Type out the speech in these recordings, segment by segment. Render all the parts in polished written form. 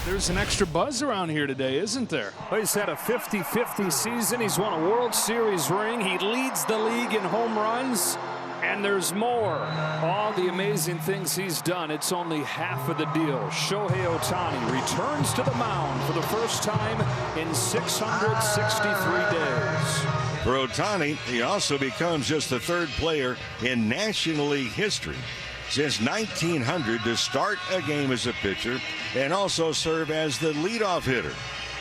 There's an extra buzz around here today, isn't there? Well, he's had a 50-50 season. He's won a World Series ring. He leads the league in home runs. And there's more. All the amazing things he's done. It's only half of the deal. Shohei Ohtani returns to the mound for the first time in 663 days. For Ohtani, he also becomes just the third player in National League history since 1900 to start a game as a pitcher and also serve as the leadoff hitter.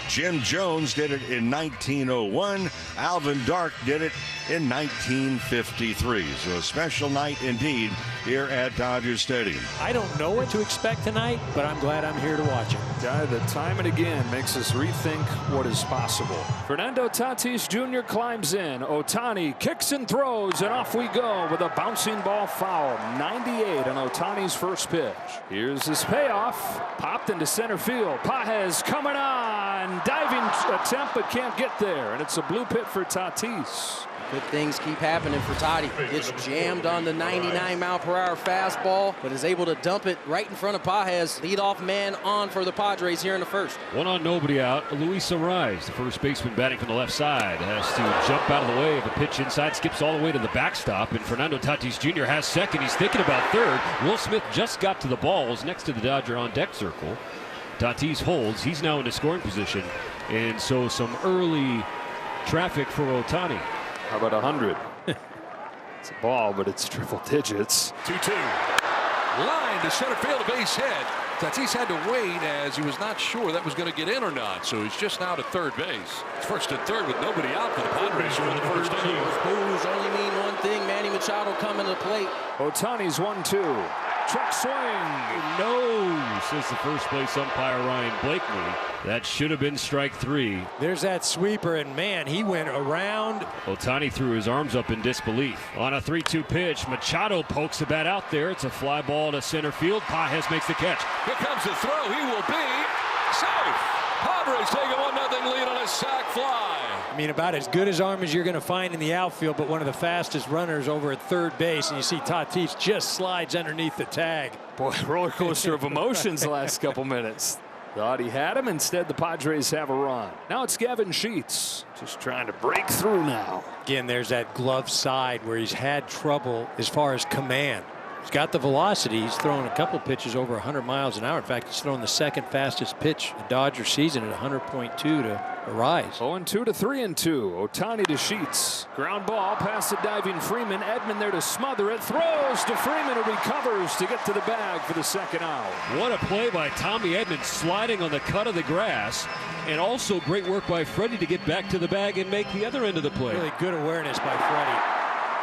Jim Jones did it in 1901. Alvin Dark did it in 1953. So a special night indeed here at Dodger Stadium. I don't know what to expect tonight, but I'm glad I'm here to watch it. Guy that time and again makes us rethink what is possible. Fernando Tatis Jr. climbs in. Ohtani kicks and throws, and off we go with a bouncing ball foul. 98 on Ohtani's first pitch. Here's his payoff. Popped into center field. Padres coming on. Diving attempt, but can't get there. And it's a blue pit for Tatis. Good things keep happening for Toddy. Gets jammed on the 99-mile-per-hour fastball, but is able to dump it right in front of Pages. Leadoff man on for the Padres here in the first. One on, nobody out. Luis Arraez, the first baseman batting from the left side, has to jump out of the way of a pitch inside, skips all the way to the backstop, and Fernando Tatis Jr. has second. He's thinking about third. Will Smith just got to the balls next to the Dodger on deck circle. Tatis holds. He's now in the scoring position, and so some early traffic for Ohtani. How about 100? It's a ball, but it's triple digits. 2-2. Line to center field, a base hit. Tatis had to wait as he was not sure that was going to get in or not, so he's just now to third base. First and third with nobody out for the Padres in the first inning. Boos only mean one thing. Manny Machado coming to the plate. Ohtani's 1-2. Check swing. No, says the first base umpire Ryan Blakely. That should have been strike three. There's that sweeper, and man, he went around. Ohtani threw his arms up in disbelief. On a 3-2 pitch, Machado pokes the bat out there. It's a fly ball to center field. Pages makes the catch. Here comes the throw. He will be safe. Padres take a 1-0 lead on a sac fly. I mean, about as good as arm as you're going to find in the outfield, but one of the fastest runners over at third base. And you see Tatis just slides underneath the tag. Boy, roller coaster of emotions the last couple minutes. Thought he had him. Instead, the Padres have a run. Now it's Gavin Sheets just trying to break through now. Again, there's that glove side where he's had trouble as far as command. He's got the velocity. He's thrown a couple pitches over 100 miles an hour. In fact, he's thrown the second fastest pitch in the Dodger season at 100.2 to Arraez. 0-2 to 3-2. Ohtani to Sheets. Ground ball past the diving Freeman. Edman there to smother it. Throws to Freeman, who recovers to get to the bag for the second out. What a play by Tommy Edman, sliding on the cut of the grass. And also great work by Freddie to get back to the bag and make the other end of the play. Really good awareness by Freddie.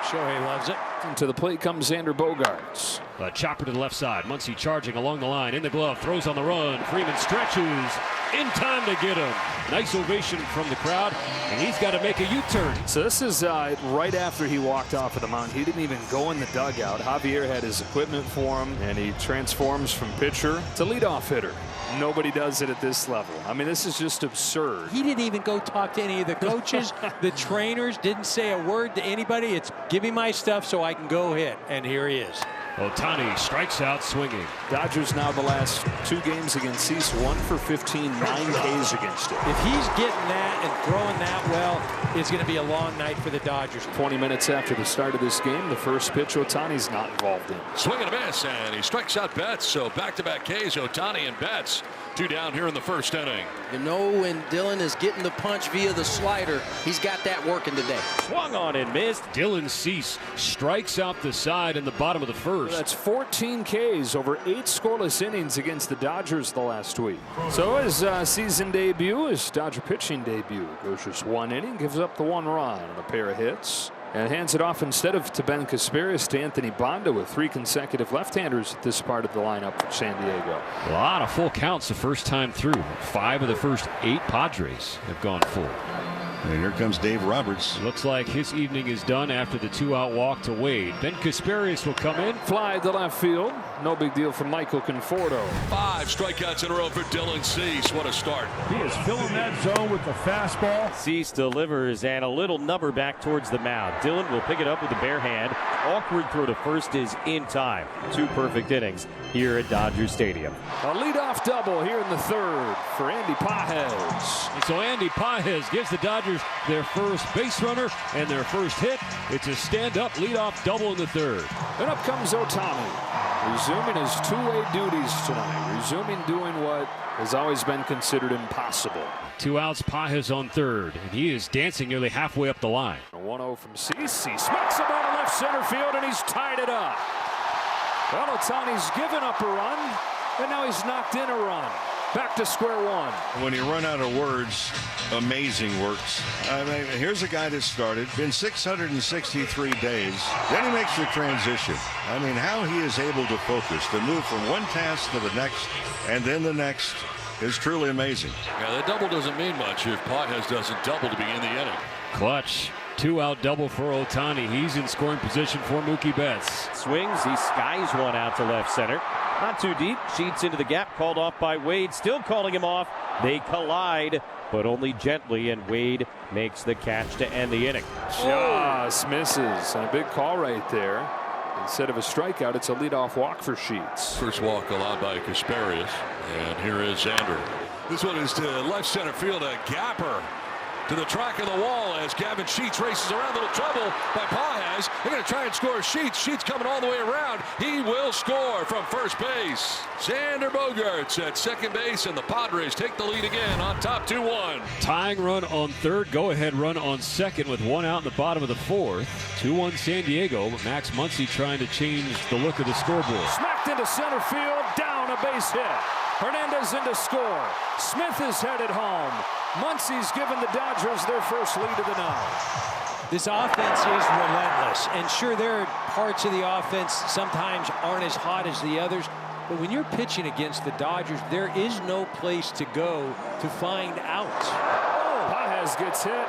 Shohei loves it. And to the plate comes Xander Bogaerts. A chopper to the left side. Muncy charging along the line. In the glove. Throws on the run. Freeman stretches. In time to get him. Nice ovation from the crowd. And he's got to make a U-turn. So this is right after he walked off of the mound. He didn't even go in the dugout. Javier had his equipment for him. And he transforms from pitcher to leadoff hitter. Nobody does it at this level. I mean, this is just absurd. He didn't even go talk to any of the coaches. The trainers didn't say a word to anybody. It's give me my stuff so I can go hit. And here he is. Ohtani strikes out swinging. Dodgers now the last two games against Cease, 1 for 15, 9 Ks against it. If he's getting that and throwing that well, it's going to be a long night for the Dodgers. 20 minutes after the start of this game, the first pitch Ohtani's not involved in. Swing and a miss, and he strikes out Betts. So back-to-back Ks, Ohtani and Betts. 2 down here in the first inning. You know when Dylan is getting the punch via the slider, he's got that working today. Swung on and missed. Dylan Cease strikes out the side in the bottom of the first. That's 14 Ks over 8 scoreless innings against the Dodgers the last week. So his season debut, his Dodger pitching debut, goes just 1 inning, gives up the 1 run and a pair of hits. And hands it off instead of to Ben Casparis to Anthony Bonda with 3 consecutive left-handers at this part of the lineup for San Diego. A lot of full counts the first time through. 5 of the first 8 Padres have gone full. And here comes Dave Roberts. Looks like his evening is done after the 2-out walk to Wade. Ben Casparis will come in. Fly to left field. No big deal for Michael Conforto. 5 strikeouts in a row for Dylan Cease. What a start. He is filling that zone with the fastball. Cease delivers and a little number back towards the mound. Dylan will pick it up with the bare hand. Awkward throw to first is in time. 2 perfect innings here at Dodger Stadium. A leadoff double here in the 3rd for Andy Pages. And so Andy Pages gives the Dodgers their first base runner and their first hit. It's a stand-up leadoff double in the 3rd. And up comes Ohtani, resuming his two-way duties tonight, resuming doing what has always been considered impossible. 2 outs, Pages on 3rd, and he is dancing nearly halfway up the line. A 1-0 from Cease. He smacks the ball to left center field, and he's tied it up. Well, Ohtani's given up a run, and now he's knocked in a run. Back to square one. When you run out of words, amazing works. I mean, here's a guy that started, been 663 days. Then he makes the transition. I mean, how he is able to focus, to move from one task to the next, and then the next, is truly amazing. Yeah, that double doesn't mean much if Pages doesn't double to begin the inning. Clutch. 2-out double for Ohtani. He's in scoring position for Mookie Betts. Swings, he skies one out to left center. Not too deep. Sheets into the gap, called off by Wade. Still calling him off. They collide, but only gently, and Wade makes the catch to end the inning. Just misses. And a big call right there. Instead of a strikeout, it's a leadoff walk for Sheets. First walk allowed by Kasparius. And here is Xander. This one is to left center field. A gapper to the track of the wall as Gavin Sheets races around. Little trouble by Pages. They're going to try and score Sheets. Sheets coming all the way around. He will score from first base. Xander Bogaerts at second base, and the Padres take the lead again on top 2-1. Tying run on 3rd, go-ahead run on 2nd with 1 out in the bottom of the 4th. 2-1 San Diego, but Max Muncy trying to change the look of the scoreboard. Smacked into center field, down, a base hit. Hernandez in to score. Smith is headed home. Muncy's given the Dodgers their first lead of the night. This offense is relentless, and sure, there are parts of the offense sometimes aren't as hot as the others, but when you're pitching against the Dodgers, there is no place to go to find outs. Pages gets hit,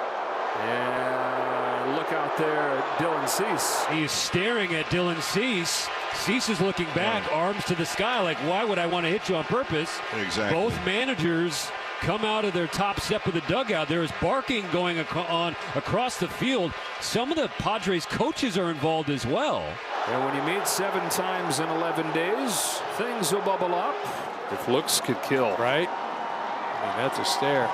and look out there at Dylan Cease. He is staring at Dylan Cease. Cease is looking back, arms to the sky, like, why would I want to hit you on purpose? Exactly. Both managers come out of their top step of the dugout. There is barking going on across the field. Some of the Padres coaches are involved as well. And when you meet 7 times in 11 days, things will bubble up. If looks could kill. Right? I mean, that's a stare.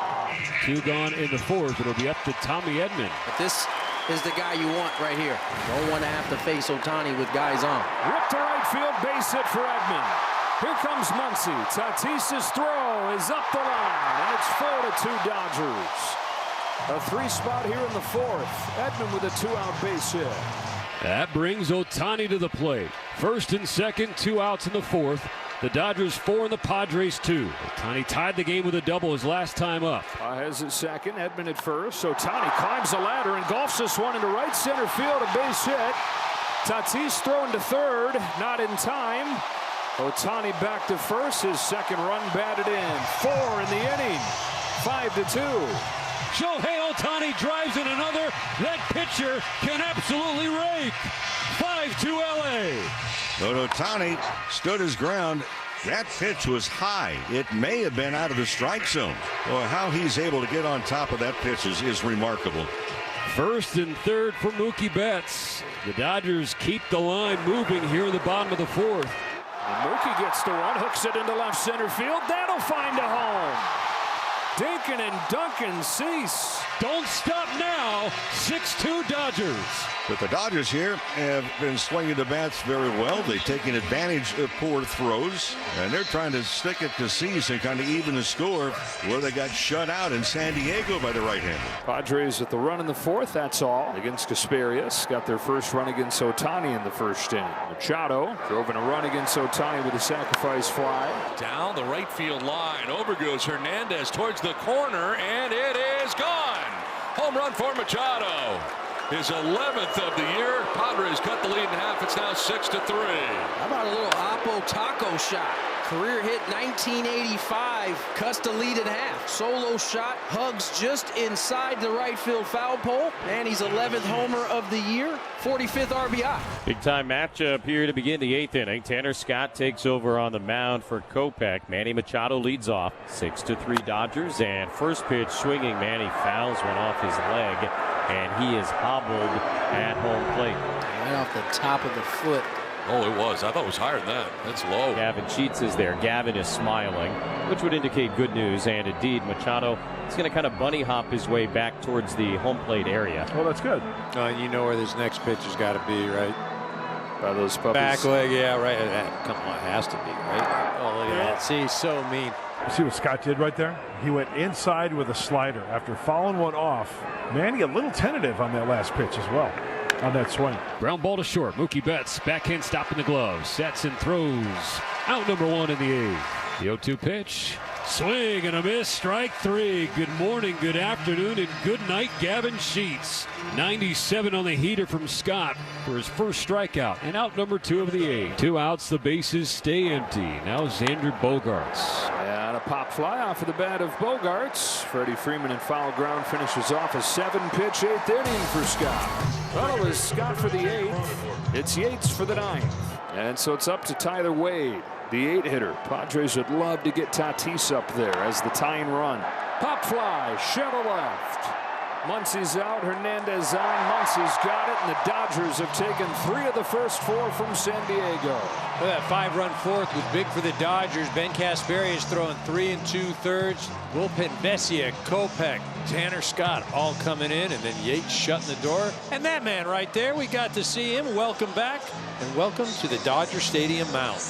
2 gone in the 4th. It'll be up to Tommy Edman. But this is the guy you want right here. Don't want to have to face Ohtani with guys on. Ripped to right field, base hit for Edman. Here comes Muncy. Tatis's throw is up the line, and it's 4-2 Dodgers. A 3 spot here in the 4th. Edman with a 2-out base hit. That brings Ohtani to the plate. 1st and 2nd, 2 outs in the 4th. The Dodgers 4 and the Padres 2. Ohtani tied the game with a double his last time up. Pages at second, Edman at first. Ohtani climbs the ladder and golfs this one into right center field, a base hit. Tatis throwing to 3rd, not in time. Ohtani back to first, his 2nd run batted in. 4 in the inning, 5-2. Shohei Ohtani drives in another. That pitcher can absolutely rake. 5-2 LA. But Ohtani stood his ground. That pitch was high. It may have been out of the strike zone. Well, how he's able to get on top of that pitch is remarkable. 1st and 3rd for Mookie Betts. The Dodgers keep the line moving here in the bottom of the 4th. And Mookie gets to one, hooks it into left center field. That'll find a home. Dinkin and Duncan Cease. Don't stop now. 6-2 Dodgers. But the Dodgers here have been swinging the bats very well. They've taken advantage of poor throws, and they're trying to stick it to Cease and kind of even the score where they got shut out in San Diego by the right-hander. Padres at the run in the 4th, that's all. Against Kasparius, got their first run against Ohtani in the 1st inning. Machado drove in a run against Ohtani with a sacrifice fly. Down the right field line. Over goes Hernandez towards the corner, and it is gone. Home run for Machado. his 11th of the year. Padres cut the lead in half. It's now 6-3. How about a little Oppo taco shot? Career hit 1985, cuts the lead in half. Solo shot, hugs just inside the right field foul pole, and he's 11th homer of the year, 45th RBI. Big time matchup here to begin the 8th inning. Tanner Scott takes over on the mound for Kopech. Manny Machado leads off. 6-3 Dodgers, and first pitch swinging. Manny fouls one off his leg, and he is hobbled at home plate. Right off the top of the foot. Oh, it was. I thought it was higher than that. That's low. Gavin Sheets is there. Gavin is smiling, which would indicate good news. And indeed, Machado is going to kind of bunny hop his way back towards the home plate area. Well, that's good. You know where this next pitch has got to be, right? By those puppies. Back leg, yeah, right. Come on, it has to be, right? Oh, look at that. See, so mean. You see what Scott did right there? He went inside with a slider after fouling one off. Manny a little tentative on that last pitch as well. On that swing. Ground ball to short. Mookie Betts backhand stop in the glove. Sets and throws. Out number 1 in the 8th. The 0-2 pitch. Swing and a miss. Strike 3. Good morning, good afternoon, and good night, Gavin Sheets. 97 on the heater from Scott for his first strikeout. And out number 2 of the 8th. 2 outs. The bases stay empty. Now Xander Bogaerts. And a pop fly off of the bat of Bogaerts. Freddie Freeman in foul ground finishes off a 7-pitch 8th inning for Scott. Well, it was Scott for the 8th. It's Yates for the 9th. And so it's up to Tyler Wade, the 8-hitter. Padres would love to get Tatis up there as the tying run. Pop fly, Shuttle left. Muncy's out, Hernandez on. Muncy's got it, and the Dodgers have taken 3 of the first 4 from San Diego. Look at that 5-run fourth was big for the Dodgers. Ben Casperi is throwing 3 2/3. Bullpen Vesia, Kopech, Tanner Scott all coming in, and then Yates shutting the door. And that man right there, we got to see him. Welcome back, and welcome to the Dodger Stadium mound.